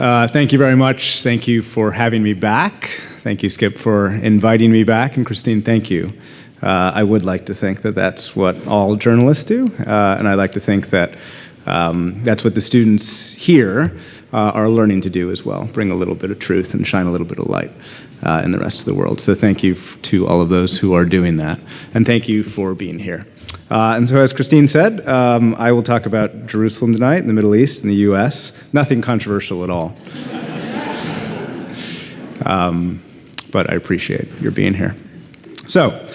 Thank you very much. Thank you for having me back. Thank you, Skip, for inviting me back. And Christine, thank you. I would like to think that that's what all journalists do. And I like to think that that's what the students here are learning to do as well, bring a little bit of truth and shine a little bit of light in the rest of the world. So thank you to all of those who are doing that. And thank you for being here. And so as Christine said, I will talk about Jerusalem tonight, in the Middle East, in the US. Nothing controversial at all. But I appreciate your being here. So,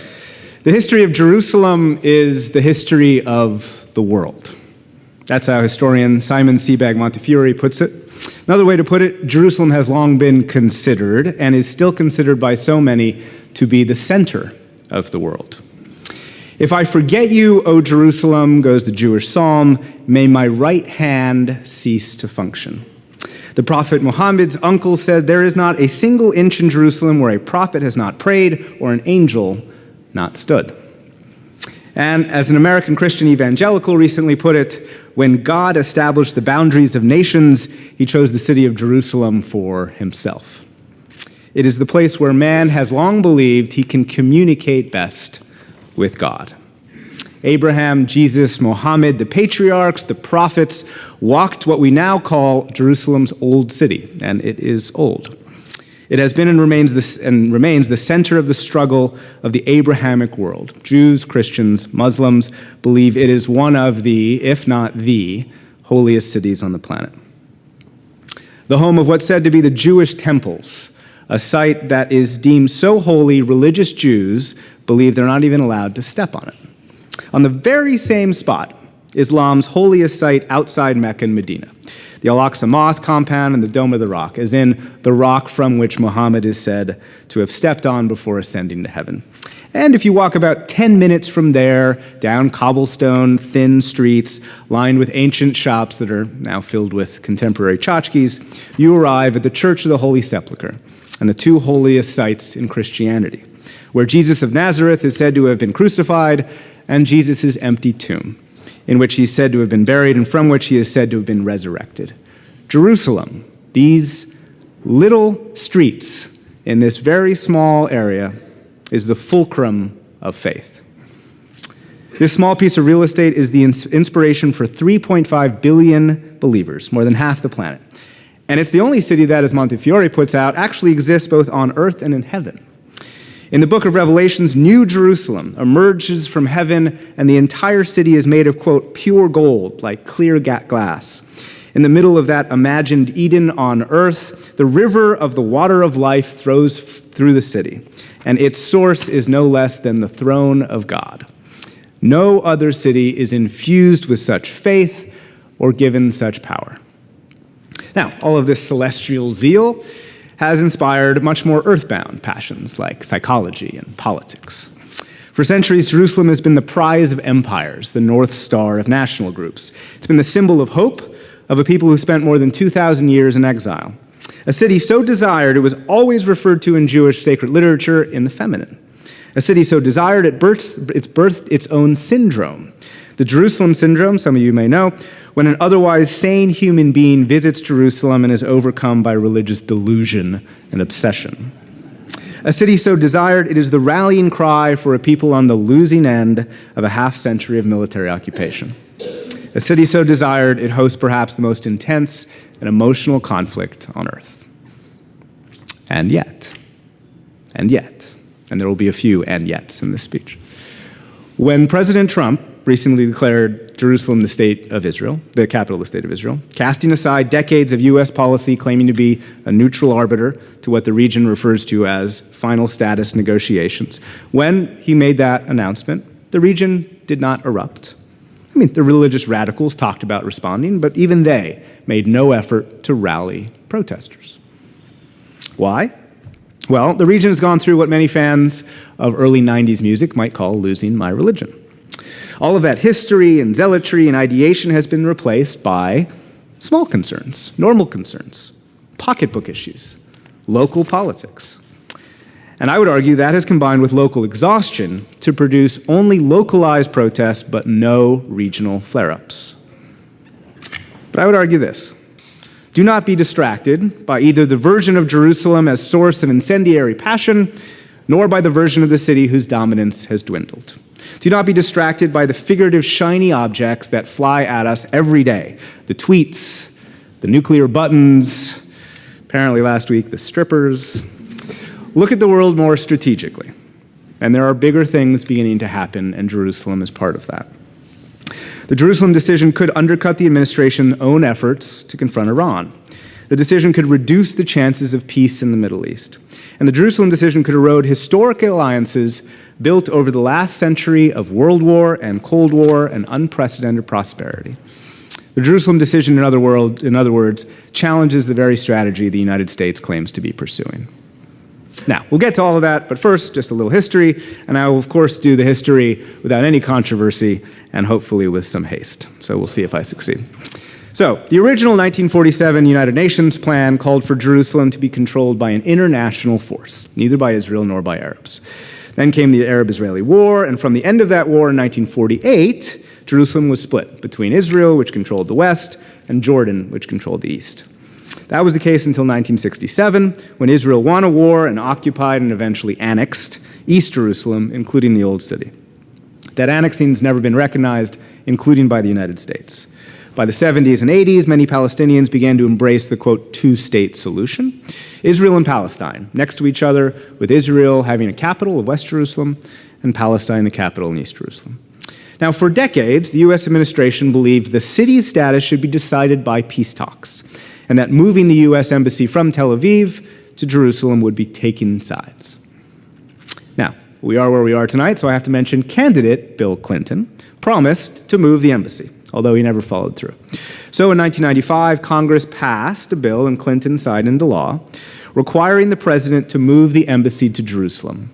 the history of Jerusalem is the history of the world. That's how historian Simon Sebag Montefiore puts it. Another way to put it, Jerusalem has long been considered, and is still considered by so many, to be the center of the world. If I forget you, O Jerusalem, goes the Jewish psalm, may my right hand cease to function. The prophet Muhammad's uncle said, there is not a single inch in Jerusalem where a prophet has not prayed or an angel not stood. And as an American Christian evangelical recently put it, when God established the boundaries of nations, he chose the city of Jerusalem for himself. It is the place where man has long believed he can communicate best with God. Abraham, Jesus, Muhammad, the patriarchs, the prophets walked what we now call Jerusalem's old city, and it is old. It has been and remains the center of the struggle of the Abrahamic world. Jews, Christians, Muslims believe it is one of the, if not the, holiest cities on the planet. The home of what's said to be the Jewish temples, a site that is deemed so holy religious Jews believe they're not even allowed to step on it. On the very same spot, Islam's holiest site outside Mecca and Medina, the Al-Aqsa Mosque compound and the Dome of the Rock, as in the rock from which Muhammad is said to have stepped on before ascending to heaven. And if you walk about 10 minutes from there, down cobblestone, thin streets, lined with ancient shops that are now filled with contemporary tchotchkes, you arrive at the Church of the Holy Sepulchre, and the two holiest sites in Christianity, where Jesus of Nazareth is said to have been crucified, and Jesus' empty tomb, in which he's said to have been buried and from which he is said to have been resurrected. Jerusalem, these little streets in this very small area, is the fulcrum of faith. This small piece of real estate is the inspiration for 3.5 billion believers, more than half the planet. And it's the only city that, as Montefiore puts out, actually exists both on earth and in heaven. In the book of Revelations, New Jerusalem emerges from heaven, and the entire city is made of, quote, pure gold, like clear glass. In the middle of that imagined Eden on earth, the river of the water of life flows through the city, and its source is no less than the throne of God. No other city is infused with such faith or given such power. Now, all of this celestial zeal has inspired much more earthbound passions like psychology and politics. For centuries, Jerusalem has been the prize of empires, the North Star of national groups. It's been the symbol of hope of a people who spent more than 2,000 years in exile. A city so desired it was always referred to in Jewish sacred literature in the feminine. A city so desired it birthed its own syndrome. The Jerusalem syndrome, some of you may know, when an otherwise sane human being visits Jerusalem and is overcome by religious delusion and obsession. A city so desired, it is the rallying cry for a people on the losing end of a half-century of military occupation. A city so desired, it hosts perhaps the most intense and emotional conflict on earth. And yet, and there will be a few and yets in this speech. When President Trump recently declared Jerusalem the state of Israel, the capital of the state of Israel, casting aside decades of U.S. policy claiming to be a neutral arbiter to what the region refers to as final status negotiations. When he made that announcement, the region did not erupt. I mean, the religious radicals talked about responding, but even they made no effort to rally protesters. Why? Well, the region has gone through what many fans of early 90s music might call losing my religion. All of that history and zealotry and ideation has been replaced by small concerns, normal concerns, pocketbook issues, local politics. And I would argue that has combined with local exhaustion to produce only localized protests but no regional flare-ups. But I would argue this. Do not be distracted by either the version of Jerusalem as source of incendiary passion, nor by the version of the city whose dominance has dwindled. Do not be distracted by the figurative shiny objects that fly at us every day. The tweets, the nuclear buttons, apparently last week the strippers. Look at the world more strategically. And there are bigger things beginning to happen, and Jerusalem is part of that. The Jerusalem decision could undercut the administration's own efforts to confront Iran. The decision could reduce the chances of peace in the Middle East. And the Jerusalem decision could erode historic alliances built over the last century of World War and Cold War and unprecedented prosperity. The Jerusalem decision, in other words, challenges the very strategy the United States claims to be pursuing. Now, we'll get to all of that, but first, just a little history, and I will, of course, do the history without any controversy and hopefully with some haste. So we'll see if I succeed. So, the original 1947 United Nations plan called for Jerusalem to be controlled by an international force, neither by Israel nor by Arabs. Then came the Arab-Israeli War, and from the end of that war in 1948, Jerusalem was split between Israel, which controlled the west, and Jordan, which controlled the east. That was the case until 1967, when Israel won a war and occupied and eventually annexed East Jerusalem, including the Old City. That annexing has never been recognized, including by the United States. By the 70s and 80s, many Palestinians began to embrace the, quote, two-state solution. Israel and Palestine, next to each other, with Israel having a capital of West Jerusalem and Palestine the capital in East Jerusalem. Now, for decades, the U.S. administration believed the city's status should be decided by peace talks, and that moving the U.S. embassy from Tel Aviv to Jerusalem would be taking sides. Now, we are where we are tonight, so I have to mention candidate Bill Clinton promised to move the embassy, although he never followed through. So in 1995, Congress passed a bill, and Clinton signed into law, requiring the president to move the embassy to Jerusalem.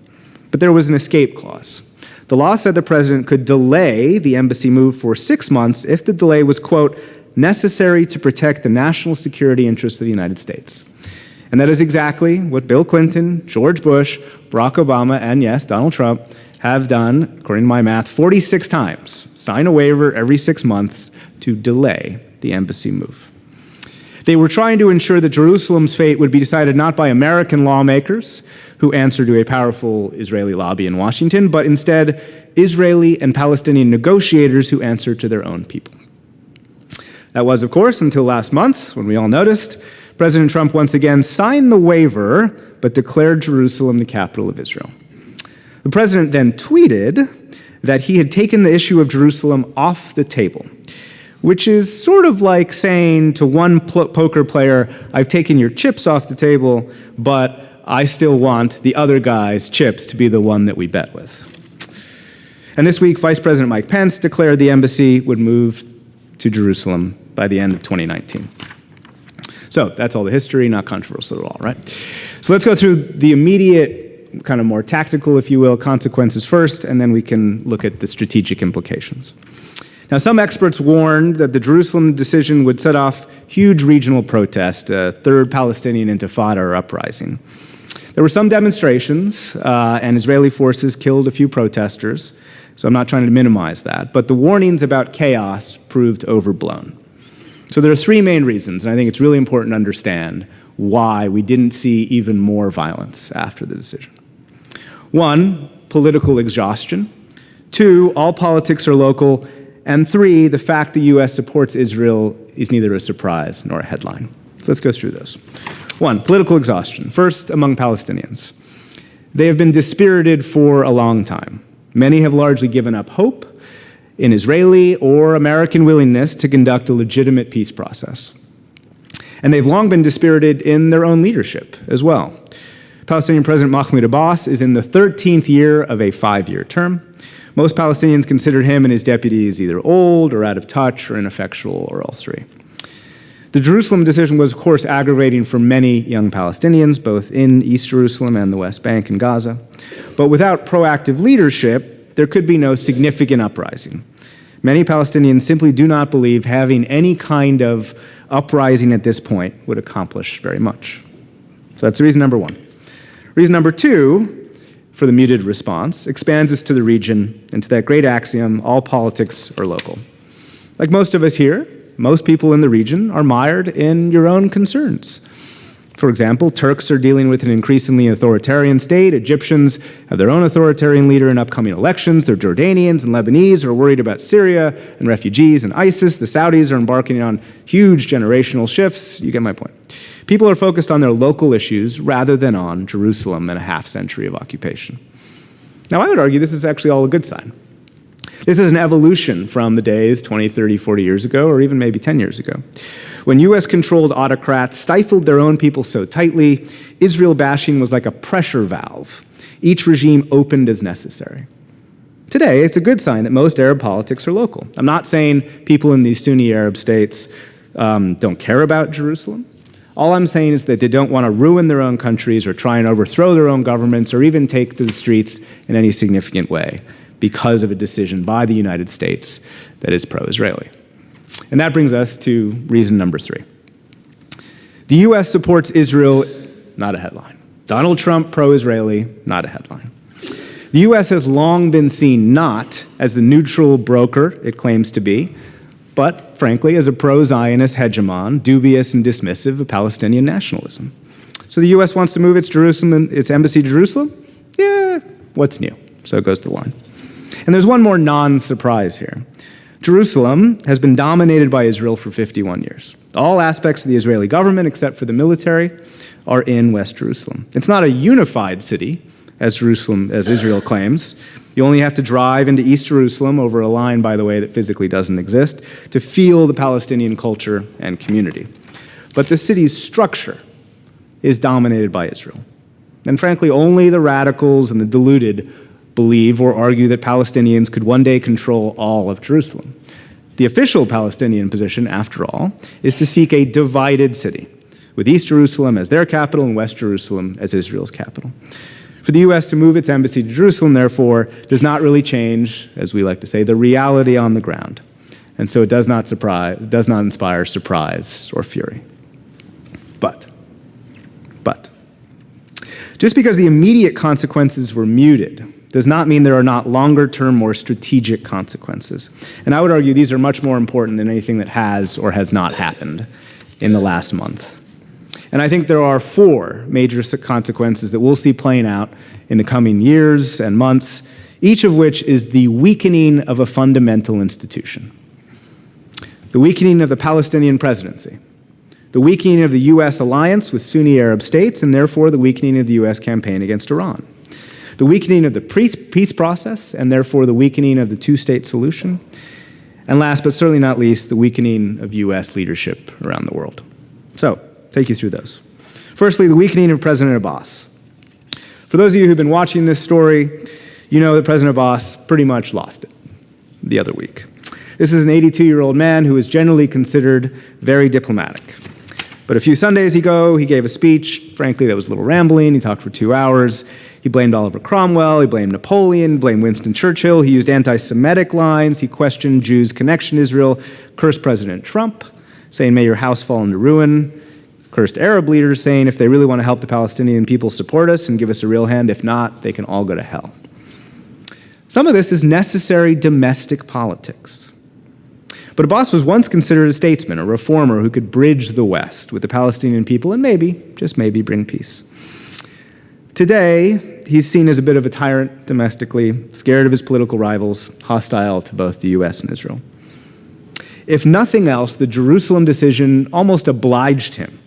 But there was an escape clause. The law said the president could delay the embassy move for 6 months if the delay was, quote, necessary to protect the national security interests of the United States. And that is exactly what Bill Clinton, George Bush, Barack Obama, and yes, Donald Trump have done, according to my math, 46 times. Sign a waiver every 6 months to delay the embassy move. They were trying to ensure that Jerusalem's fate would be decided not by American lawmakers who answer to a powerful Israeli lobby in Washington, but instead Israeli and Palestinian negotiators who answer to their own people. That was, of course, until last month, when we all noticed President Trump once again signed the waiver, but declared Jerusalem the capital of Israel. The president then tweeted that he had taken the issue of Jerusalem off the table, which is sort of like saying to one poker player, I've taken your chips off the table, but I still want the other guy's chips to be the one that we bet with. And this week, Vice President Mike Pence declared the embassy would move to Jerusalem by the end of 2019. So that's all the history, not controversial at all, right? So let's go through the immediate, kind of more tactical, if you will, consequences first, and then we can look at the strategic implications. Now, some experts warned that the Jerusalem decision would set off huge regional protest, a third Palestinian intifada or uprising. There were some demonstrations, and Israeli forces killed a few protesters, so I'm not trying to minimize that, but the warnings about chaos proved overblown. So there are three main reasons, and I think it's really important to understand why we didn't see even more violence after the decision. One, political exhaustion. Two, all politics are local. And three, the fact the U.S. supports Israel is neither a surprise nor a headline. So let's go through those. One, political exhaustion. First, among Palestinians. They have been dispirited for a long time. Many have largely given up hope in Israeli or American willingness to conduct a legitimate peace process. And they've long been dispirited in their own leadership as well. Palestinian President Mahmoud Abbas is in the 13th year of a 5-year term. Most Palestinians consider him and his deputies either old or out of touch or ineffectual or all three. The Jerusalem decision was, of course, aggravating for many young Palestinians, both in East Jerusalem and the West Bank and Gaza. But without proactive leadership, there could be no significant uprising. Many Palestinians simply do not believe having any kind of uprising at this point would accomplish very much. So that's reason number one. Reason number two, for the muted response, expands us to the region and to that great axiom, all politics are local. Like most of us here, most people in the region are mired in your own concerns. For example, Turks are dealing with an increasingly authoritarian state. Egyptians have their own authoritarian leader in upcoming elections. The Jordanians and Lebanese are worried about Syria and refugees and ISIS. The Saudis are embarking on huge generational shifts. You get my point. People are focused on their local issues rather than on Jerusalem and a half-century of occupation. Now, I would argue this is actually all a good sign. This is an evolution from the days 20, 30, 40 years ago, or even maybe 10 years ago, when US-controlled autocrats stifled their own people so tightly, Israel bashing was like a pressure valve. Each regime opened as necessary. Today, it's a good sign that most Arab politics are local. I'm not saying people in these Sunni Arab states don't care about Jerusalem. All I'm saying is that they don't want to ruin their own countries or try and overthrow their own governments or even take to the streets in any significant way because of a decision by the United States that is pro-Israeli. And that brings us to reason number 3. The US supports Israel, not a headline. Donald Trump, pro-Israeli, not a headline. The US has long been seen not as the neutral broker it claims to be, but frankly as a pro-Zionist hegemon, dubious and dismissive of Palestinian nationalism. So the US wants to move its embassy to Jerusalem? Yeah, what's new? So goes the line. And there's one more non-surprise here. Jerusalem has been dominated by Israel for 51 years. All aspects of the Israeli government, except for the military, are in West Jerusalem. It's not a unified city, as Israel claims. You only have to drive into East Jerusalem over a line, by the way, that physically doesn't exist, to feel the Palestinian culture and community. But the city's structure is dominated by Israel. And frankly, only the radicals and the deluded believe or argue that Palestinians could one day control all of Jerusalem. The official Palestinian position, after all, is to seek a divided city, with East Jerusalem as their capital and West Jerusalem as Israel's capital. For the U.S. to move its embassy to Jerusalem, therefore, does not really change, as we like to say, the reality on the ground. And so it does not inspire surprise or fury. But, just because the immediate consequences were muted does not mean there are not longer-term, more strategic consequences. And I would argue these are much more important than anything that has or has not happened in the last month. And I think there are 4 major consequences that we'll see playing out in the coming years and months, each of which is the weakening of a fundamental institution. The weakening of the Palestinian presidency, the weakening of the U.S. alliance with Sunni Arab states, and therefore the weakening of the U.S. campaign against Iran. The weakening of the peace process, and therefore the weakening of the two-state solution. And last but certainly not least, the weakening of U.S. leadership around the world. So, take you through those. Firstly, the weakening of President Abbas. For those of you who've been watching this story, you know that President Abbas pretty much lost it the other week. This is an 82-year-old man who is generally considered very diplomatic. But a few Sundays ago, he gave a speech, frankly, that was a little rambling. He talked for 2 hours. He blamed Oliver Cromwell. He blamed Napoleon, blamed Winston Churchill. He used anti-Semitic lines. He questioned Jews' connection to Israel, cursed President Trump, saying, "May your house fall into ruin." Cursed Arab leaders, saying, "If they really want to help the Palestinian people, support us and give us a real hand. If not, they can all go to hell." Some of this is necessary domestic politics. But Abbas was once considered a statesman, a reformer who could bridge the West with the Palestinian people and maybe, just maybe, bring peace. Today, he's seen as a bit of a tyrant domestically, scared of his political rivals, hostile to both the U.S. and Israel. If nothing else, the Jerusalem decision almost obliged him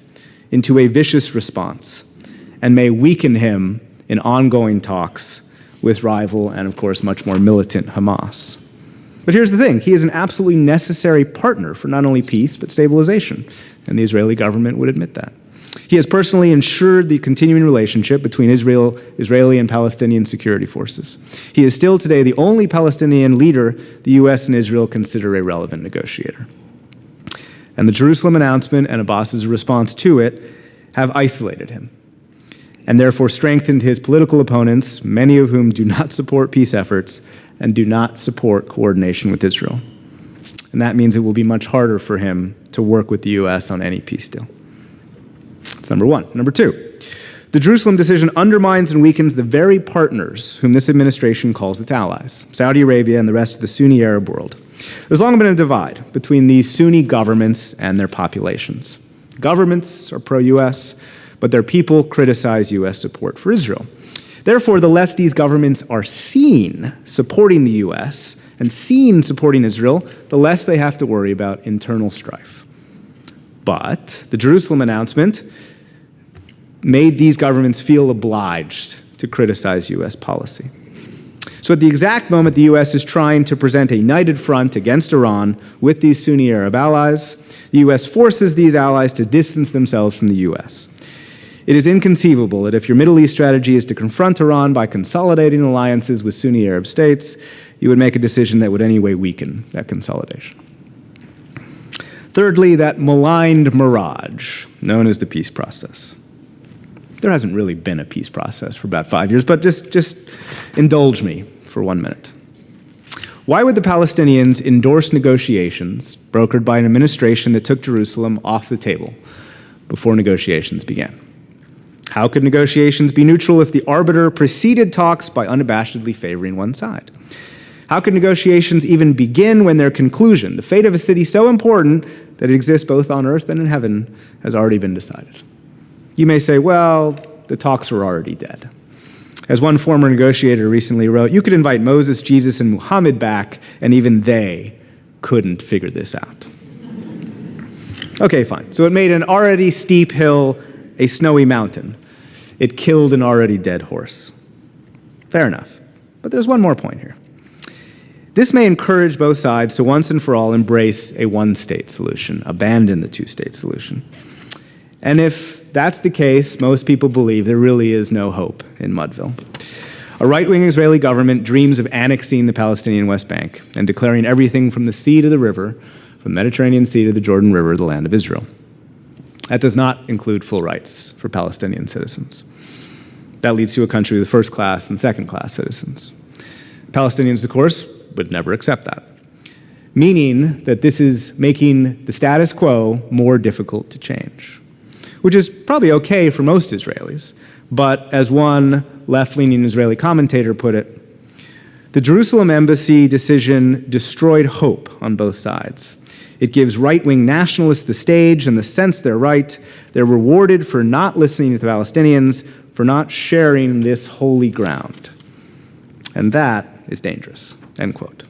into a vicious response and may weaken him in ongoing talks with rival and, of course, much more militant Hamas. But here's the thing. He is an absolutely necessary partner for not only peace, but stabilization, and the Israeli government would admit that. He has personally ensured the continuing relationship between Israeli and Palestinian security forces. He is still today the only Palestinian leader the U.S. and Israel consider a relevant negotiator. And the Jerusalem announcement and Abbas's response to it have isolated him, and therefore strengthened his political opponents, many of whom do not support peace efforts and do not support coordination with Israel. And that means it will be much harder for him to work with the U.S. on any peace deal. That's number one. Number 2, the Jerusalem decision undermines and weakens the very partners whom this administration calls its allies, Saudi Arabia and the rest of the Sunni Arab world. There's long been a divide between these Sunni governments and their populations. Governments are pro-US, but their people criticize US support for Israel. Therefore, the less these governments are seen supporting the US and seen supporting Israel, the less they have to worry about internal strife. But the Jerusalem announcement made these governments feel obliged to criticize US policy. So at the exact moment the US is trying to present a united front against Iran with these Sunni Arab allies, the US forces these allies to distance themselves from the US. It is inconceivable that if your Middle East strategy is to confront Iran by consolidating alliances with Sunni Arab states, you would make a decision that would anyway weaken that consolidation. Thirdly, that maligned mirage known as the peace process. There hasn't really been a peace process for about 5 years, but just indulge me for 1 minute. Why would the Palestinians endorse negotiations brokered by an administration that took Jerusalem off the table before negotiations began? How could negotiations be neutral if the arbiter preceded talks by unabashedly favoring one side? How could negotiations even begin when their conclusion, the fate of a city so important that it exists both on earth and in heaven, has already been decided? You may say, well, the talks were already dead. As one former negotiator recently wrote, you could invite Moses, Jesus, and Muhammad back, and even they couldn't figure this out. Okay, fine. So it made an already steep hill a snowy mountain. It killed an already dead horse. Fair enough. But there's one more point here. This may encourage both sides to once and for all embrace a one-state solution, abandon the two-state solution. And if that's the case, most people believe there really is no hope in Mudville. A right-wing Israeli government dreams of annexing the Palestinian West Bank and declaring everything from the sea to the river, from the Mediterranean Sea to the Jordan River, the land of Israel. That does not include full rights for Palestinian citizens. That leads to a country with first-class and second-class citizens. Palestinians, of course, would never accept that, meaning that this is making the status quo more difficult to change, which is probably okay for most Israelis. But as one left-leaning Israeli commentator put it, the Jerusalem embassy decision destroyed hope on both sides. It gives right-wing nationalists the stage and the sense they're right. They're rewarded for not listening to the Palestinians, for not sharing this holy ground. And that is dangerous, end quote.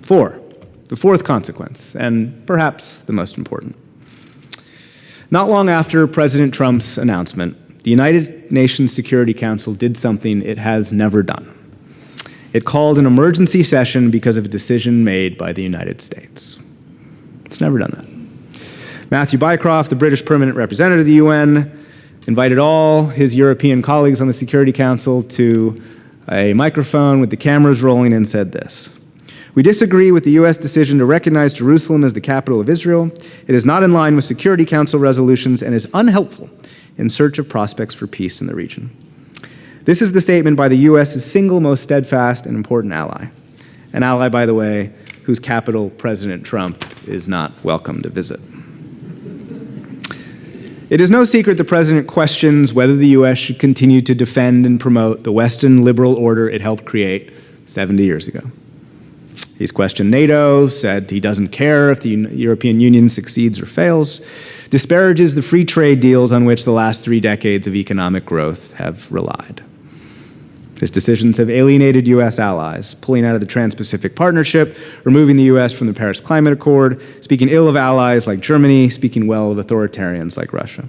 The fourth consequence, and perhaps the most important. Not long after President Trump's announcement, the United Nations Security Council did something it has never done. It called an emergency session because of a decision made by the United States. It's never done that. Matthew Bycroft, the British permanent representative of the UN, invited all his European colleagues on the Security Council to a microphone with the cameras rolling and said this: "We disagree with the U.S. decision to recognize Jerusalem as the capital of Israel. It is not in line with Security Council resolutions and is unhelpful in search of prospects for peace in the region." This is the statement by the U.S.'s single most steadfast and important ally. An ally, by the way, whose capital President Trump is not welcome to visit. It is no secret the president questions whether the U.S. should continue to defend and promote the Western liberal order it helped create 70 years ago. He's questioned NATO, said he doesn't care if the European Union succeeds or fails, disparages the free trade deals on which the last 3 decades of economic growth have relied. His decisions have alienated U.S. allies, pulling out of the Trans-Pacific Partnership, removing the U.S. from the Paris Climate Accord, speaking ill of allies like Germany, speaking well of authoritarians like Russia.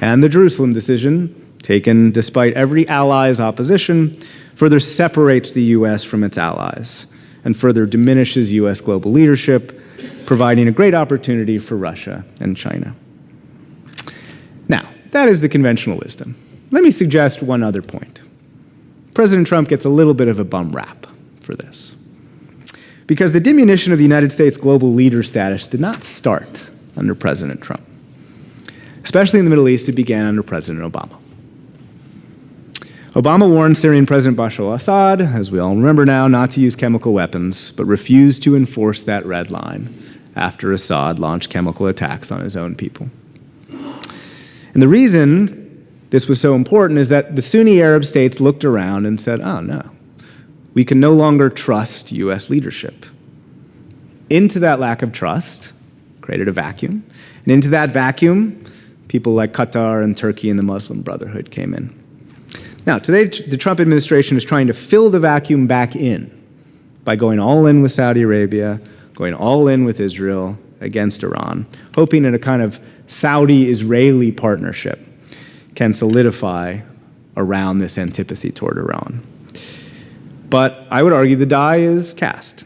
And the Jerusalem decision, taken despite every ally's opposition, further separates the U.S. from its allies and further diminishes U.S. global leadership, providing a great opportunity for Russia and China. Now, that is the conventional wisdom. Let me suggest one other point. President Trump gets a little bit of a bum rap for this, because the diminution of the United States global leader status did not start under President Trump. Especially in the Middle East, it began under President Obama. Obama warned Syrian President Bashar al-Assad, as we all remember now, not to use chemical weapons, but refused to enforce that red line after Assad launched chemical attacks on his own people. And the reason this was so important is that the Sunni Arab states looked around and said, oh no, we can no longer trust U.S. leadership. Into that lack of trust created a vacuum. And into that vacuum, people like Qatar and Turkey and the Muslim Brotherhood came in. Now, today, the Trump administration is trying to fill the vacuum back in by going all in with Saudi Arabia, going all in with Israel against Iran, hoping in a kind of Saudi-Israeli partnership can solidify around this antipathy toward Iran. But I would argue the die is cast.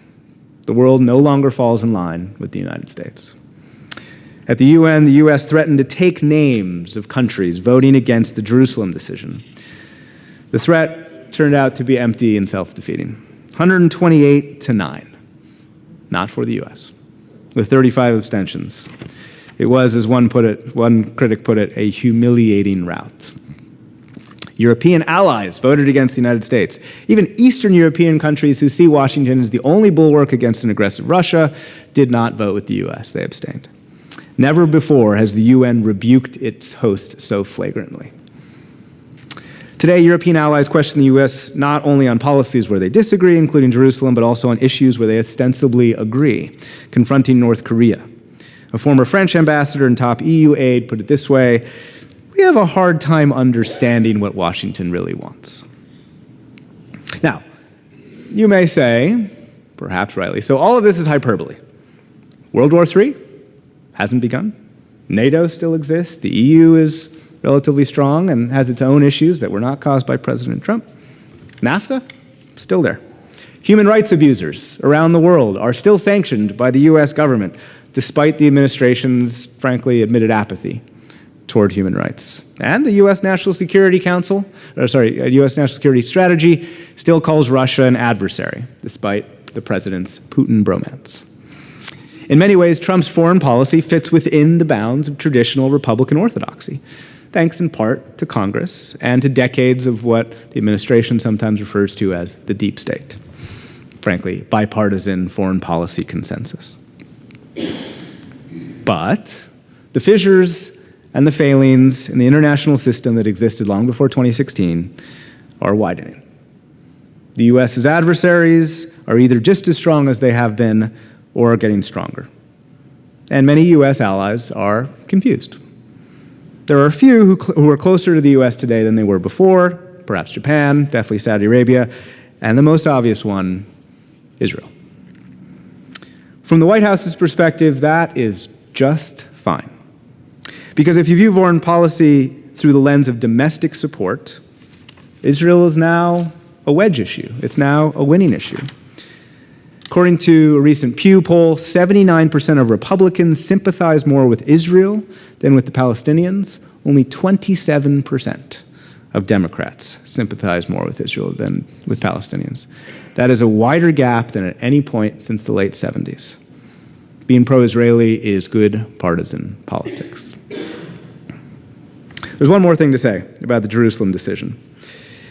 The world no longer falls in line with the United States. At the UN, the U.S. threatened to take names of countries voting against the Jerusalem decision. The threat turned out to be empty and self-defeating. 128-9, not for the U.S., with 35 abstentions. It was, as one critic put it, a humiliating rout. European allies voted against the United States. Even Eastern European countries who see Washington as the only bulwark against an aggressive Russia did not vote with the U.S. They abstained. Never before has the UN rebuked its host so flagrantly. Today, European allies question the U.S. not only on policies where they disagree, including Jerusalem, but also on issues where they ostensibly agree, confronting North Korea. A former French ambassador and top EU aide put it this way: we have a hard time understanding what Washington really wants. Now, you may say, perhaps rightly, so all of this is hyperbole. World War III hasn't begun. NATO still exists. The EU is relatively strong and has its own issues that were not caused by President Trump. NAFTA, still there. Human rights abusers around the world are still sanctioned by the U.S. government, despite the administration's, frankly, admitted apathy toward human rights. And the U.S. National Security U.S. National Security Strategy still calls Russia an adversary, despite the president's Putin bromance. In many ways, Trump's foreign policy fits within the bounds of traditional Republican orthodoxy, thanks in part to Congress and to decades of what the administration sometimes refers to as the deep state. Frankly, bipartisan foreign policy consensus. But the fissures and the failings in the international system that existed long before 2016 are widening. The U.S.'s adversaries are either just as strong as they have been or are getting stronger. And many U.S. allies are confused. There are a few who are closer to the U.S. today than they were before, perhaps Japan, definitely Saudi Arabia, and the most obvious one, Israel. From the White House's perspective, that is just fine. Because if you view foreign policy through the lens of domestic support, Israel is now a wedge issue. It's now a winning issue. According to a recent Pew poll, 79% of Republicans sympathize more with Israel than with the Palestinians. Only 27% of Democrats sympathize more with Israel than with Palestinians. That is a wider gap than at any point since the late 70s. Being pro-Israeli is good partisan politics. There's one more thing to say about the Jerusalem decision.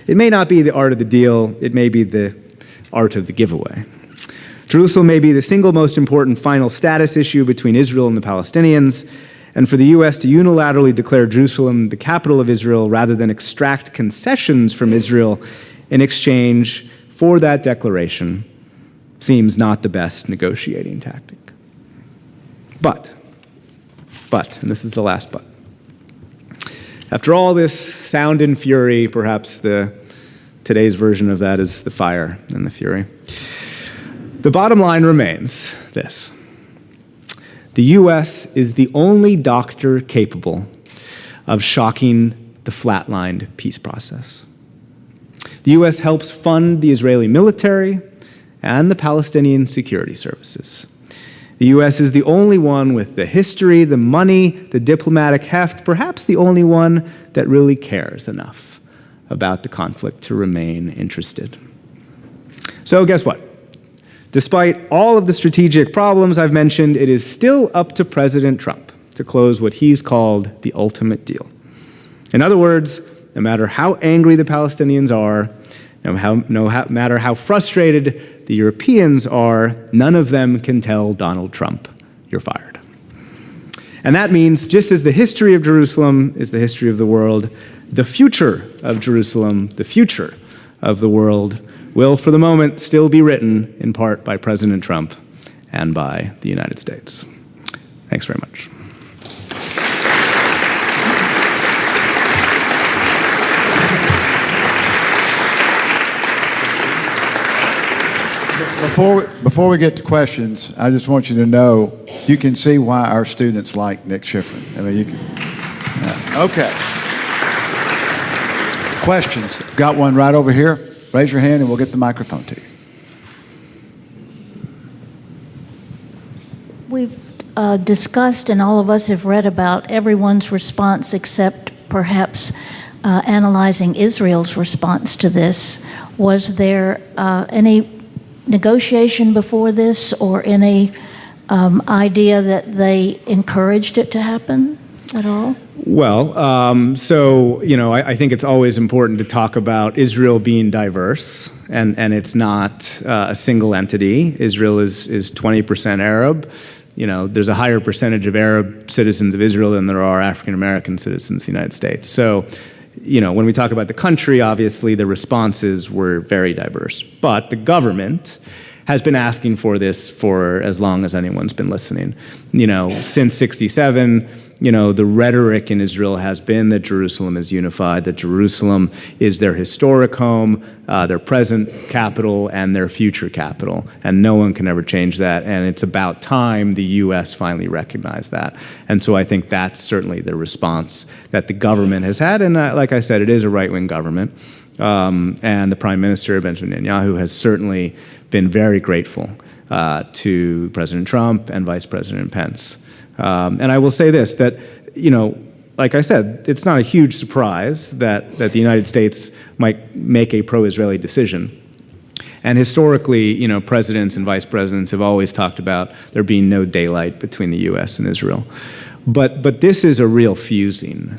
It may not be the art of the deal, it may be the art of the giveaway. Jerusalem may be the single most important final status issue between Israel and the Palestinians, and for the U.S. to unilaterally declare Jerusalem the capital of Israel rather than extract concessions from Israel in exchange for that declaration seems not the best negotiating tactic. But, and this is the last but, after all this sound and fury, perhaps today's version of that is the fire and the fury. The bottom line remains this: the U.S. is the only doctor capable of shocking the flatlined peace process. The U.S. helps fund the Israeli military and the Palestinian security services. The U.S. is the only one with the history, the money, the diplomatic heft, perhaps the only one that really cares enough about the conflict to remain interested. So guess what? Despite all of the strategic problems I've mentioned, it is still up to President Trump to close what he's called the ultimate deal. In other words, no matter how angry the Palestinians are, no matter how frustrated the Europeans are, none of them can tell Donald Trump, you're fired. And that means, just as the history of Jerusalem is the history of the world, the future of Jerusalem, the future of the world will, for the moment, still be written in part by President Trump and by the United States. Thanks very much. Before we get to questions, I just want you to know you can see why our students like Nick Schifrin. I mean, you can. Okay. Questions? Got one right over here. Raise your hand and we'll get the microphone to you. We've discussed, and all of us have read about everyone's response except perhaps analyzing Israel's response to this. Was there any negotiation before this or any idea that they encouraged it to happen at all? Well, I think it's always important to talk about Israel being diverse, and it's not a single entity. Israel is 20% Arab. There's a higher percentage of Arab citizens of Israel than there are African-American citizens of the United States. So, when we talk about the country, obviously the responses were very diverse. But the government has been asking for this for as long as anyone's been listening. Since '67, the rhetoric in Israel has been that Jerusalem is unified, that Jerusalem is their historic home, their present capital, and their future capital. And no one can ever change that. And it's about time the U.S. finally recognized that. And so I think that's certainly the response that the government has had. And like I said, it is a right-wing government. And the Prime Minister, Benjamin Netanyahu, has certainly been very grateful to President Trump and Vice President Pence. And I will say this, that, like I said, it's not a huge surprise that the United States might make a pro-Israeli decision. And historically, presidents and vice presidents have always talked about there being no daylight between the U.S. and Israel. But this is a real fusing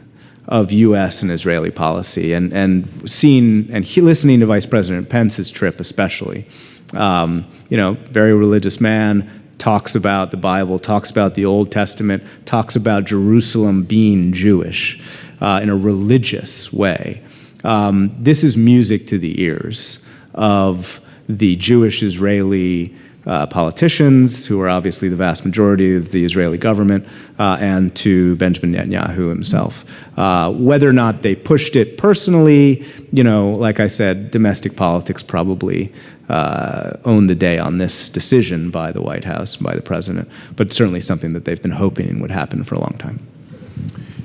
of U.S. and Israeli policy, and seeing and listening to Vice President Pence's trip especially. Very religious man, talks about the Bible, talks about the Old Testament, talks about Jerusalem being Jewish in a religious way. This is music to the ears of the Jewish-Israeli politicians, who are obviously the vast majority of the Israeli government, and to Benjamin Netanyahu himself. Whether or not they pushed it personally, like I said, domestic politics probably owned the day on this decision by the White House, by the president, but certainly something that they've been hoping would happen for a long time.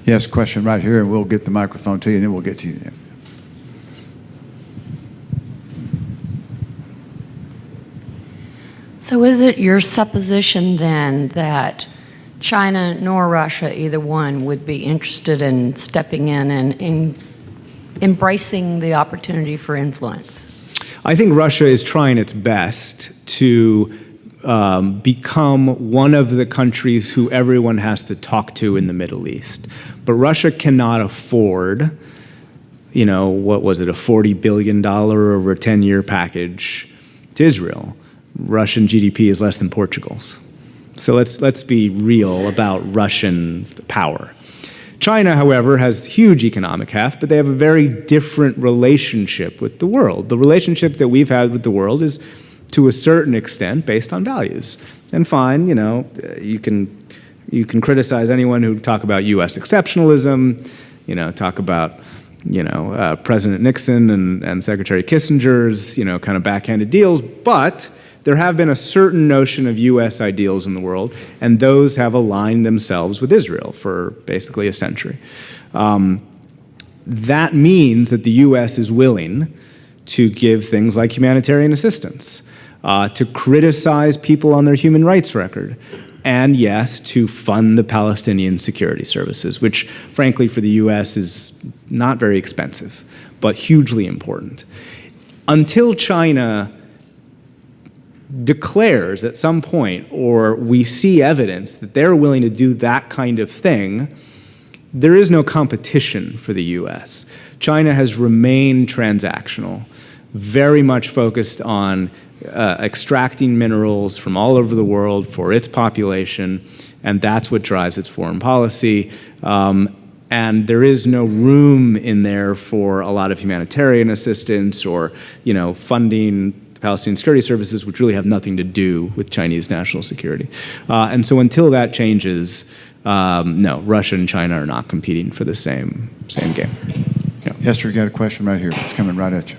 Yes, question right here, and we'll get the microphone to you, and then we'll get to you. So is it your supposition then that China nor Russia, either one, would be interested in stepping in and embracing the opportunity for influence? I think Russia is trying its best to become one of the countries who everyone has to talk to in the Middle East. But Russia cannot afford, what was it, a $40 billion over a 10-year package to Israel. Russian GDP is less than Portugal's. So let's be real about Russian power. China, however, has huge economic heft, but they have a very different relationship with the world. The relationship that we've had with the world is, to a certain extent, based on values. And fine, you can criticize anyone who talk about U.S. exceptionalism, talk about President Nixon and Secretary Kissinger's kind of backhanded deals, but there have been a certain notion of U.S. ideals in the world, and those have aligned themselves with Israel for basically a century. That means that the U.S. is willing to give things like humanitarian assistance, to criticize people on their human rights record, and yes, to fund the Palestinian security services, which frankly for the U.S. is not very expensive, but hugely important. Until China declares at some point, or we see evidence that they're willing to do that kind of thing, there is no competition for the U.S. China has remained transactional, very much focused on extracting minerals from all over the world for its population, and that's what drives its foreign policy. And there is no room in there for a lot of humanitarian assistance or, funding the Palestinian security services, which really have nothing to do with Chinese national security. And so until that changes, no, Russia and China are not competing for the same game. Yeah. Esther, you got a question right here. It's coming right at you.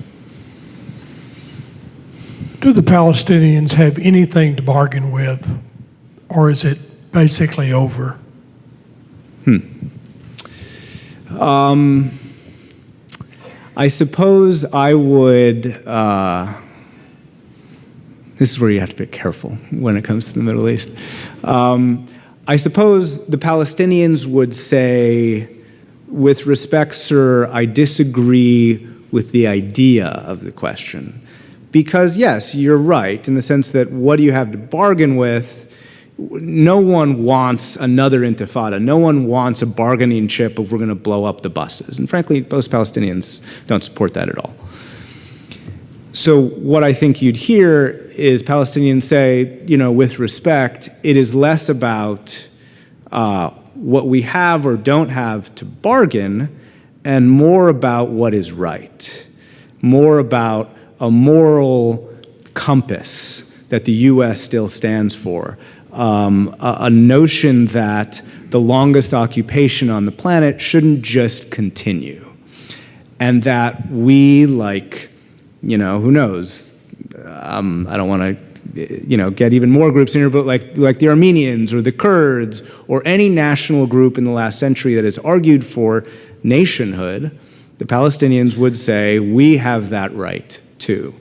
Do the Palestinians have anything to bargain with, or is it basically over? I suppose I would, this is where you have to be careful when it comes to the Middle East. I suppose the Palestinians would say, with respect, sir, I disagree with the idea of the question. Because yes, you're right, in the sense that what do you have to bargain with? No one wants another intifada. No one wants a bargaining chip if we're going to blow up the buses. And frankly, most Palestinians don't support that at all. So what I think you'd hear is Palestinians say, with respect, it is less about what we have or don't have to bargain and more about what is right, more about a moral compass that the U.S. still stands for, a notion that the longest occupation on the planet shouldn't just continue, and that we, like, who knows, I don't want to, get even more groups in here, but like the Armenians or the Kurds or any national group in the last century that has argued for nationhood, the Palestinians would say, we have that right too.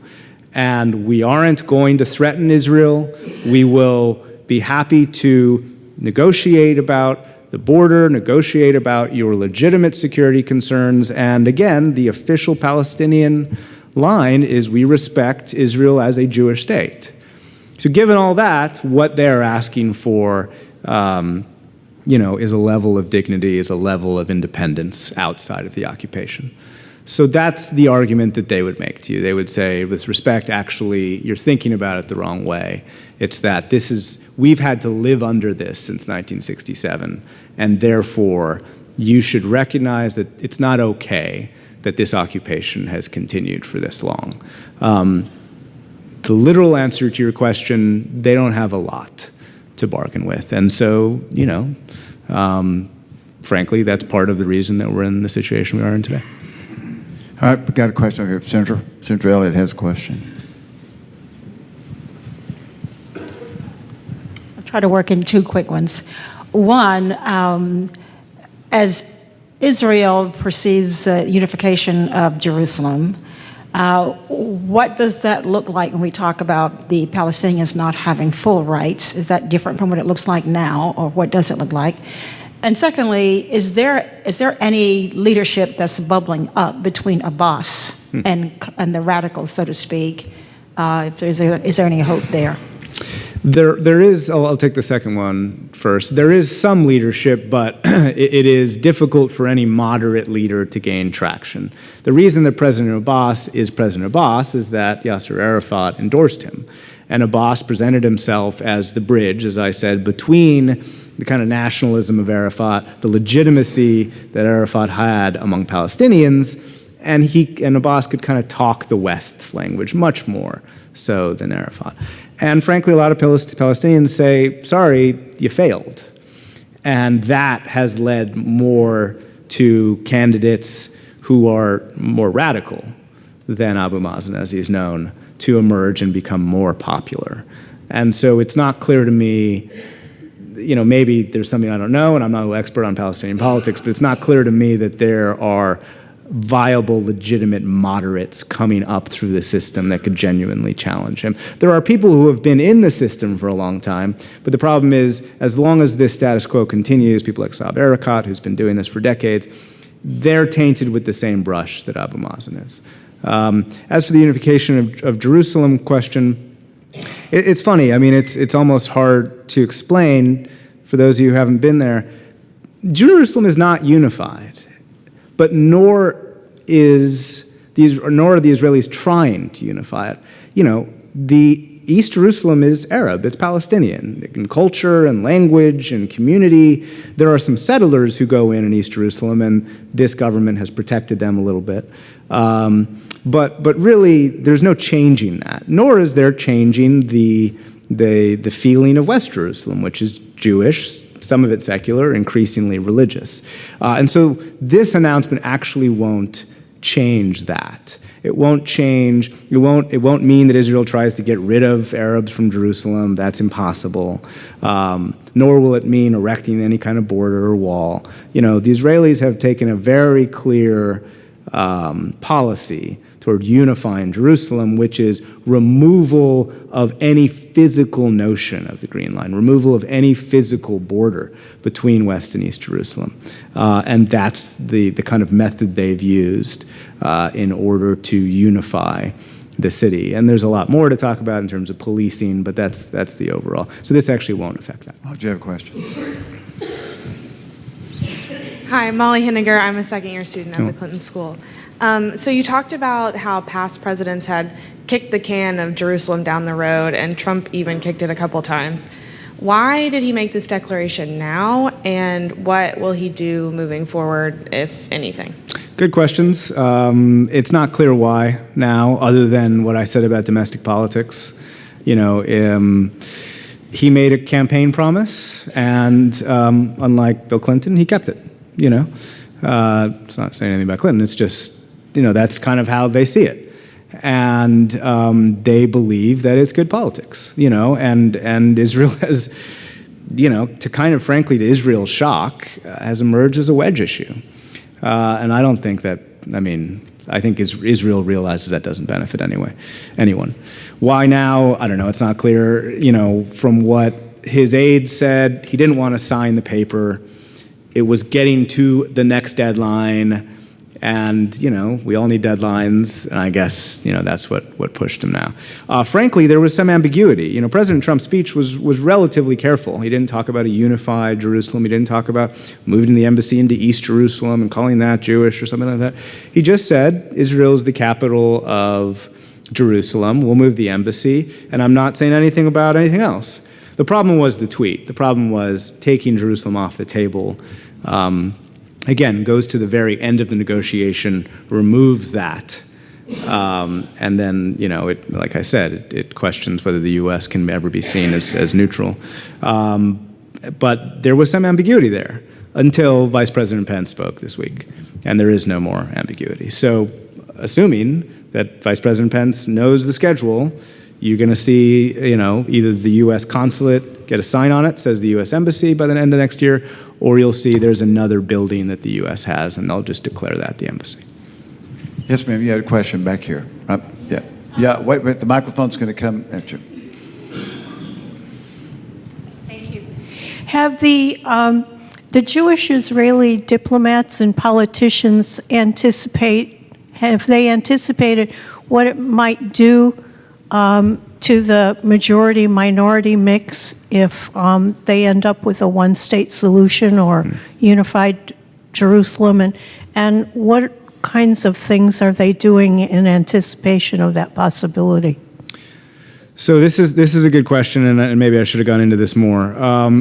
And we aren't going to threaten Israel. We will be happy to negotiate about the border, negotiate about your legitimate security concerns. And again, the official Palestinian line is we respect Israel as a Jewish state. So given all that, what they're asking for, is a level of dignity, is a level of independence outside of the occupation. So that's the argument that they would make to you. They would say, with respect, actually, you're thinking about it the wrong way. It's that we've had to live under this since 1967, and therefore, you should recognize that it's not okay that this occupation has continued for this long. The literal answer to your question, they don't have a lot to bargain with. And so, frankly, that's part of the reason that we're in the situation we are in today. All right, we got a question over here. Senator Elliott has a question. I'll try to work in two quick ones. One, as Israel perceives unification of Jerusalem, what does that look like when we talk about the Palestinians not having full rights? Is that different from what it looks like now, or what does it look like? And secondly, is there any leadership that's bubbling up between Abbas and the radicals, so to speak? Is there any hope there? There is, I'll take the second one first. There is some leadership, but it is difficult for any moderate leader to gain traction. The reason that President Abbas is that Yasser Arafat endorsed him. And Abbas presented himself as the bridge, as I said, between the kind of nationalism of Arafat, the legitimacy that Arafat had among Palestinians, and Abbas could kind of talk the West's language much more so than Arafat. And frankly, a lot of Palestinians say, sorry, you failed. And that has led more to candidates who are more radical than Abu Mazen, as he's known, to emerge and become more popular. And so it's not clear to me, maybe there's something I don't know, and I'm not an expert on Palestinian politics, but it's not clear to me that there are viable, legitimate moderates coming up through the system that could genuinely challenge him. There are people who have been in the system for a long time, but the problem is, as long as this status quo continues, people like Saeb Erekat, who's been doing this for decades, they're tainted with the same brush that Abu Mazen is. As for the unification of Jerusalem question, it's funny. I mean, it's almost hard to explain for those of you who haven't been there. Jerusalem is not unified. But nor are the Israelis trying to unify it. The East Jerusalem is Arab, it's Palestinian. In culture and language and community, there are some settlers who go in East Jerusalem, and this government has protected them a little bit. But really, there's no changing that, nor is there changing the feeling of West Jerusalem, which is Jewish, some of it secular, increasingly religious. And so this announcement actually won't change that. It won't change, it won't mean that Israel tries to get rid of Arabs from Jerusalem. That's impossible. Nor will it mean erecting any kind of border or wall. The Israelis have taken a very clear policy toward unifying Jerusalem, which is removal of any physical notion of the Green Line, removal of any physical border between West and East Jerusalem. And that's the kind of method they've used in order to unify the city. And there's a lot more to talk about in terms of policing, but that's the overall. So this actually won't affect that. Oh, do you have a question? Hi, Molly Henagar. I'm a second-year student at the Clinton School. So you talked about how past presidents had kicked the can of Jerusalem down the road, and Trump even kicked it a couple times. Why did he make this declaration now, and what will he do moving forward, if anything? Good questions. It's not clear why now, other than what I said about domestic politics. He made a campaign promise, and unlike Bill Clinton, he kept it. It's not saying anything about Clinton. It's just, that's kind of how they see it. And they believe that it's good politics, and Israel has, to kind of frankly, to Israel's shock, has emerged as a wedge issue. And I don't think that, I think Israel realizes that doesn't benefit anyone. Why now? I don't know. It's not clear, from what his aide said, he didn't want to sign the paper. It was getting to the next deadline, and we all need deadlines, and I guess that's what pushed him now. Frankly, there was some ambiguity. President Trump's speech was relatively careful. He didn't talk about a unified Jerusalem. He didn't talk about moving the embassy into East Jerusalem and calling that Jewish or something like that. He just said Israel is the capital of Jerusalem. We'll move the embassy, and I'm not saying anything about anything else. The problem was the tweet. The problem was taking Jerusalem off the table. Again, goes to the very end of the negotiation, removes that, and then, like I said, it questions whether the U.S. can ever be seen as neutral. But there was some ambiguity there until Vice President Pence spoke this week, and there is no more ambiguity. So, assuming that Vice President Pence knows the schedule, you're going to see, either the U.S. consulate get a sign on it, says the U.S. Embassy by the end of next year, or you'll see there's another building that the U.S. has, and they'll just declare that the embassy. Yes, ma'am, you had a question back here. Yeah, wait, the microphone's going to come at you. Thank you. Have the Jewish Israeli diplomats and politicians have they anticipated what it might do to the majority-minority mix if they end up with a one-state solution or unified Jerusalem? And what kinds of things are they doing in anticipation of that possibility? So this is a good question, and maybe I should have gone into this more.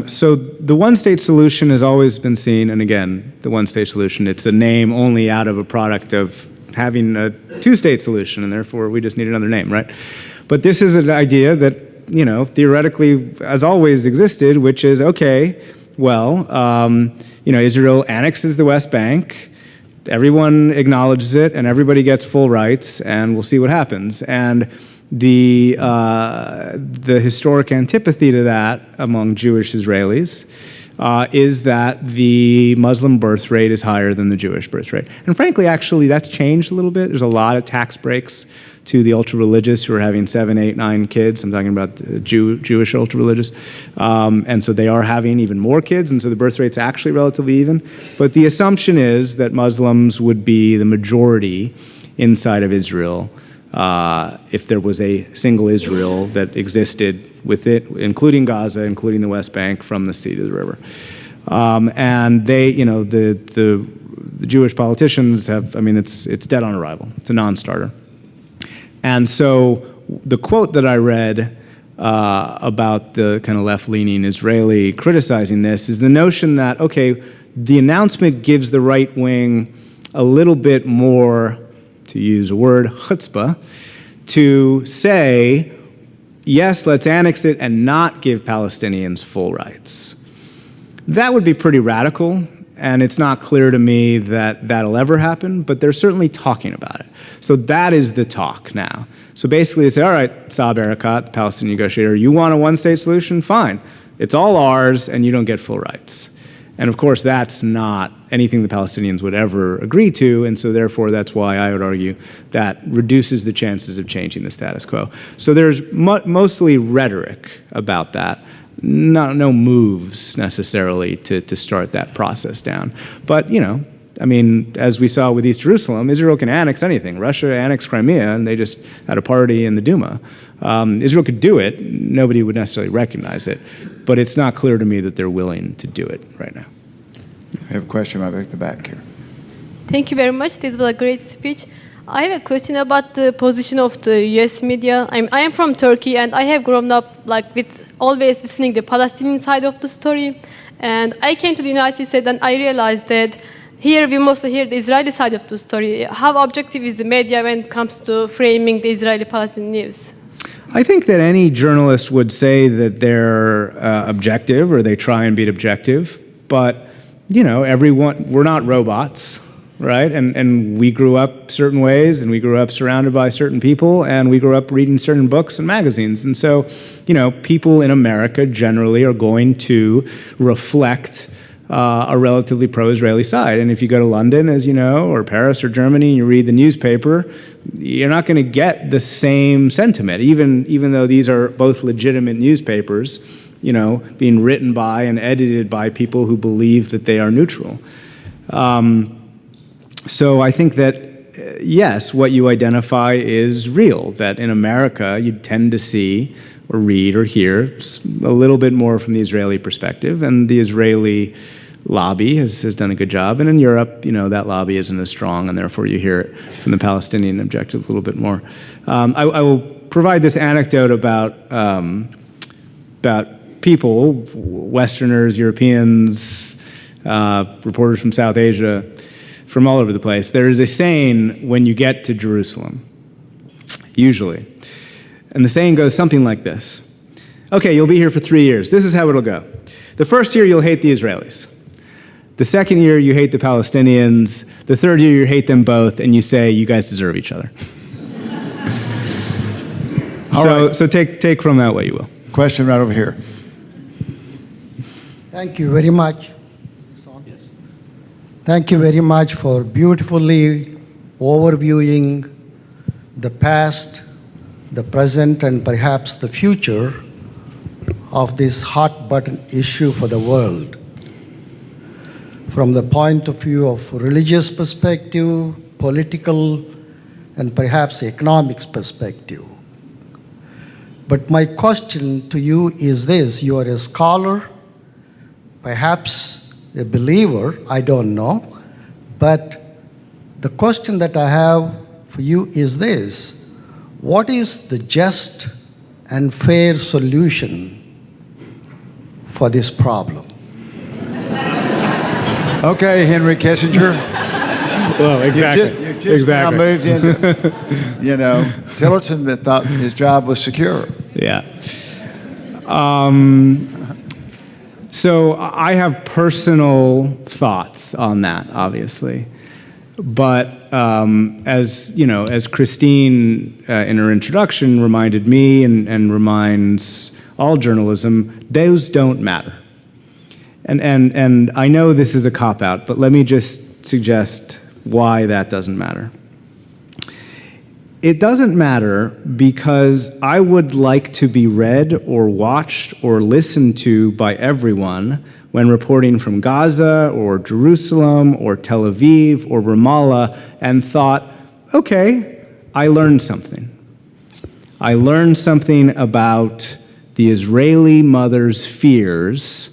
So the one-state solution has always been seen, and again, the one-state solution, it's a name only out of a product of having a two-state solution, and therefore we just need another name, right? But this is an idea that, theoretically has always existed, which is, okay, well, Israel annexes the West Bank, everyone acknowledges it, and everybody gets full rights, and we'll see what happens. And the historic antipathy to that among Jewish Israelis is that the Muslim birth rate is higher than the Jewish birth rate. And frankly, actually, that's changed a little bit. There's a lot of tax breaks to the ultra-religious who are having 7, 8, 9 kids. I'm talking about the Jewish ultra-religious. And so they are having even more kids, and so the birth rate's actually relatively even. But the assumption is that Muslims would be the majority inside of Israel if there was a single Israel that existed with it, including Gaza, including the West Bank, from the sea to the river. And they, the Jewish politicians have, it's dead on arrival. It's a non-starter. And so the quote that I read about the kind of left-leaning Israeli criticizing this is the notion that, okay, the announcement gives the right wing a little bit more, to use a word, chutzpah, to say, yes, let's annex it and not give Palestinians full rights. That would be pretty radical, and it's not clear to me that that'll ever happen, but they're certainly talking about it. So that is the talk now. So basically they say, all right, Saab Erekat, the Palestinian negotiator, you want a one-state solution? Fine. It's all ours, and you don't get full rights. And of course, that's not anything the Palestinians would ever agree to, and so therefore that's why I would argue that reduces the chances of changing the status quo. So there's mostly rhetoric about that, no moves necessarily to start that process down. But, you know, I mean, as we saw with East Jerusalem, Israel can annex anything. Russia annexed Crimea, and they just had a party in the Duma. Israel could do it. Nobody would necessarily recognize it. But it's not clear to me that they're willing to do it right now. I have a question right at the back here. Thank you very much. This was a great speech. I have a question about the position of the U.S. media. I am from Turkey, and I have grown up with always listening the Palestinian side of the story. And I came to the United States, and I realized that here we mostly hear the Israeli side of the story. How objective is the media when it comes to framing the Israeli-Palestinian news? I think that any journalist would say that they're objective, or they try and be objective. But, you know, we're not robots, right? And we grew up certain ways, and we grew up surrounded by certain people, and we grew up reading certain books and magazines. And so, you know, people in America generally are going to reflect a relatively pro-Israeli side. And if you go to London, as you know, or Paris or Germany, and you read the newspaper, you're not going to get the same sentiment, even though these are both legitimate newspapers, you know, being written by and edited by people who believe that they are neutral. So I think that, yes, what you identify is real, that in America you tend to see or read or hear a little bit more from the Israeli perspective, and the Israeli lobby has done a good job. And in Europe, you know, that lobby isn't as strong, and therefore you hear it from the Palestinian objective a little bit more. I will provide this anecdote about people, Westerners, Europeans, reporters from South Asia, from all over the place. There is a saying when you get to Jerusalem, usually. And the saying goes something like this. Okay, you'll be here for 3 years. This is how it'll go. The first year, you'll hate the Israelis. The second year, you hate the Palestinians. The third year, you hate them both, and you say, you guys deserve each other. So take from that what you will. Question right over here. Thank you very much. Thank you very much for beautifully overviewing the past, the present, and perhaps the future of this hot button issue for the world. From the point of view of religious perspective, political, and perhaps economics perspective. But my question to you is this: you are a scholar, perhaps a believer, I don't know, but the question that I have for you is this: what is the just and fair solution for this problem? Okay, Henry Kissinger. Well, exactly. You've just now moved into, you know, Tillerson that thought his job was secure. Yeah. So I have personal thoughts on that, obviously. But as you know, as Christine in her introduction reminded me and reminds all journalism, those don't matter. And I know this is a cop-out, but let me just suggest why that doesn't matter. It doesn't matter because I would like to be read or watched or listened to by everyone when reporting from Gaza or Jerusalem or Tel Aviv or Ramallah and thought, okay, I learned something. I learned something about the Israeli mother's fears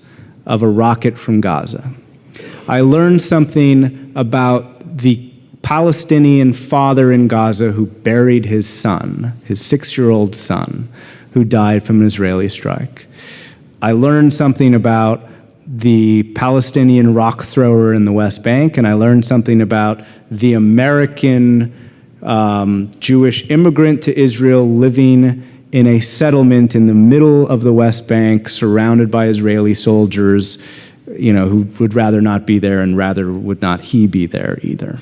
of a rocket from Gaza. I learned something about the Palestinian father in Gaza who buried his son, his 6-year-old son, who died from an Israeli strike. I learned something about the Palestinian rock thrower in the West Bank, and I learned something about the American Jewish immigrant to Israel living in a settlement in the middle of the West Bank, surrounded by Israeli soldiers, who would rather not be there, and rather would not he be there either.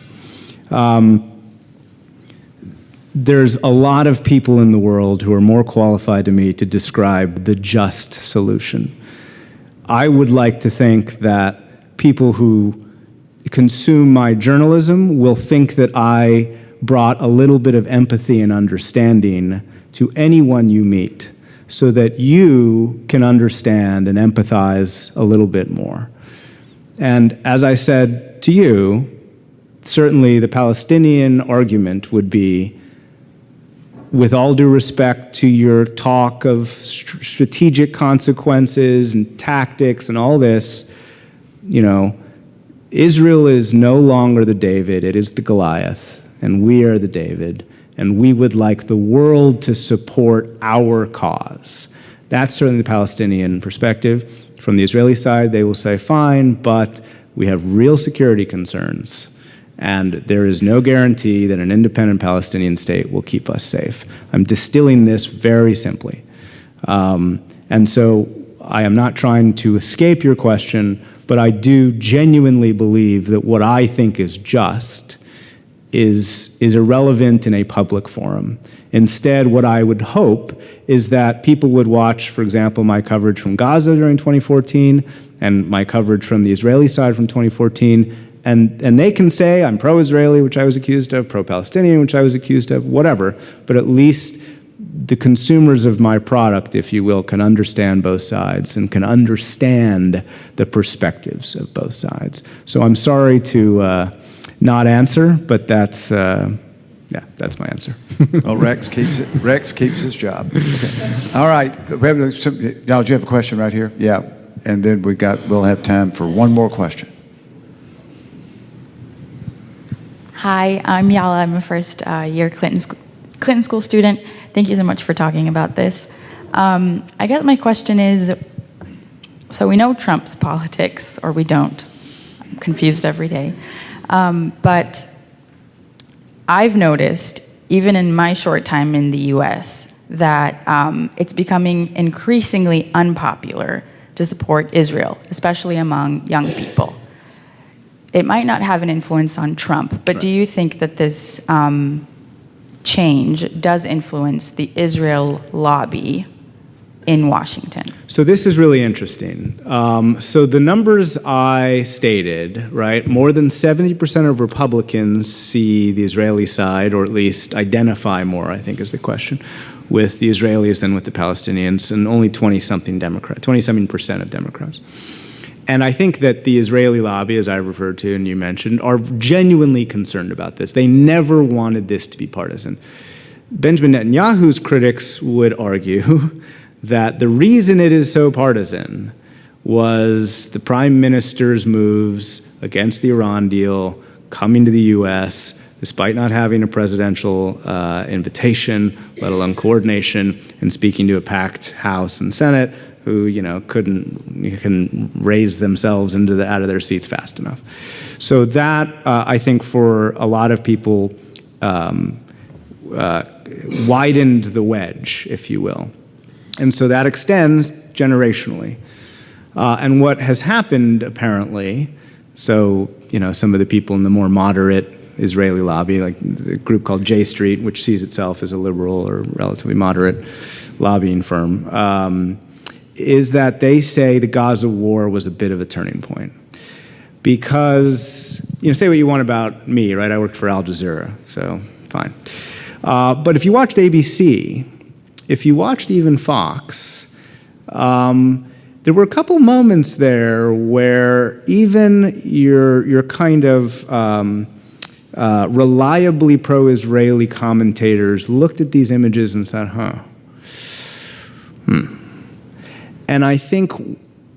There's a lot of people in the world who are more qualified to me to describe the just solution. I would like to think that people who consume my journalism will think that I brought a little bit of empathy and understanding to anyone you meet, so that you can understand and empathize a little bit more. And as I said to you, certainly the Palestinian argument would be, with all due respect to your talk of strategic consequences and tactics and all this, Israel is no longer the David, it is the Goliath, and we are the David, and we would like the world to support our cause. That's certainly the Palestinian perspective. From the Israeli side, they will say, fine, but we have real security concerns, and there is no guarantee that an independent Palestinian state will keep us safe. I'm distilling this very simply. And so I am not trying to escape your question, but I do genuinely believe that what I think is just is irrelevant in a public forum. Instead, what I would hope is that people would watch, for example, my coverage from Gaza during 2014 and my coverage from the Israeli side from 2014, and they can say I'm pro-Israeli, which I was accused of, pro-Palestinian, which I was accused of, whatever, but at least the consumers of my product, if you will, can understand both sides and can understand the perspectives of both sides. So I'm sorry to not answer, but that's my answer. Well, Rex keeps his job. Okay. All right. Now, do you have a question right here? Yeah. And then we'll have time for one more question. Hi, I'm Yala. I'm a first-year Clinton School student. Thank you so much for talking about this. I guess my question is, so we know Trump's politics, or we don't. I'm confused every day. But I've noticed, even in my short time in the US, that it's becoming increasingly unpopular to support Israel, especially among young people. It might not have an influence on Trump, but do you think that this change does influence the Israel lobby in Washington? So this is really interesting. So the numbers I stated, right, more than 70% of Republicans see the Israeli side, or at least identify more, I think is the question, with the Israelis than with the Palestinians, and only 27% of Democrats. And I think that the Israeli lobby, as I referred to and you mentioned, are genuinely concerned about this. They never wanted this to be partisan. Benjamin Netanyahu's critics would argue that the reason it is so partisan was the prime minister's moves against the Iran deal, coming to the U.S., despite not having a presidential invitation, let alone coordination, and speaking to a packed House and Senate, who couldn't raise themselves out of their seats fast enough. So that, I think, for a lot of people, widened the wedge, if you will. And so that extends generationally. And what has happened, apparently, so some of the people in the more moderate Israeli lobby, like a group called J Street, which sees itself as a liberal or relatively moderate lobbying firm, is that they say the Gaza war was a bit of a turning point. Because, say what you want about me, right? I worked for Al Jazeera, so fine. But if you watched ABC, if you watched even Fox, there were a couple moments there where even your kind of reliably pro-Israeli commentators looked at these images and said, And I think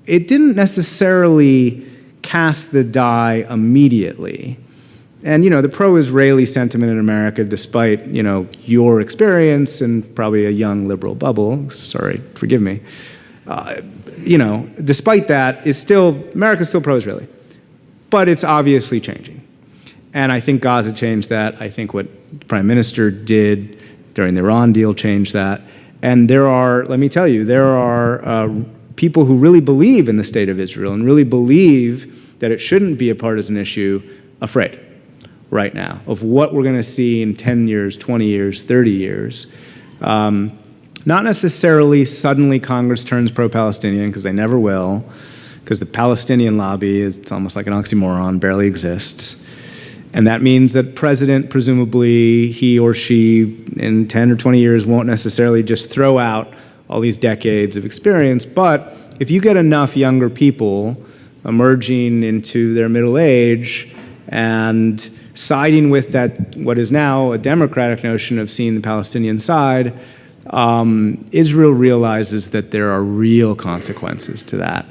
it didn't necessarily cast the die immediately. And, you know, the pro-Israeli sentiment in America, despite, you know, your experience and probably a young liberal bubble, sorry, forgive me, you know, despite that, is still, America's still pro-Israeli. But it's obviously changing. And I think Gaza changed that. I think what the Prime Minister did during the Iran deal changed that. And there are, let me tell you, there are people who really believe in the state of Israel and really believe that it shouldn't be a partisan issue, afraid right now of what we're going to see in 10 years, 20 years, 30 years. Not necessarily suddenly Congress turns pro-Palestinian, because they never will, because the Palestinian lobby is, it's almost like an oxymoron, barely exists. And that means that president, presumably he or she in 10 or 20 years won't necessarily just throw out all these decades of experience. But if you get enough younger people emerging into their middle age and siding with that, what is now a democratic notion of seeing the Palestinian side, Israel realizes that there are real consequences to that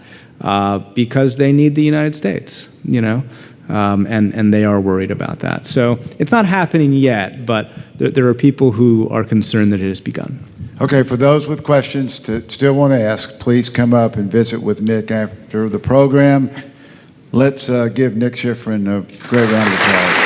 because they need the United States, you know, and they are worried about that. So it's not happening yet, but there are people who are concerned that it has begun. Okay, for those with questions to still want to ask, please come up and visit with Nick after the program. Let's give Nick Schifrin a great round of applause.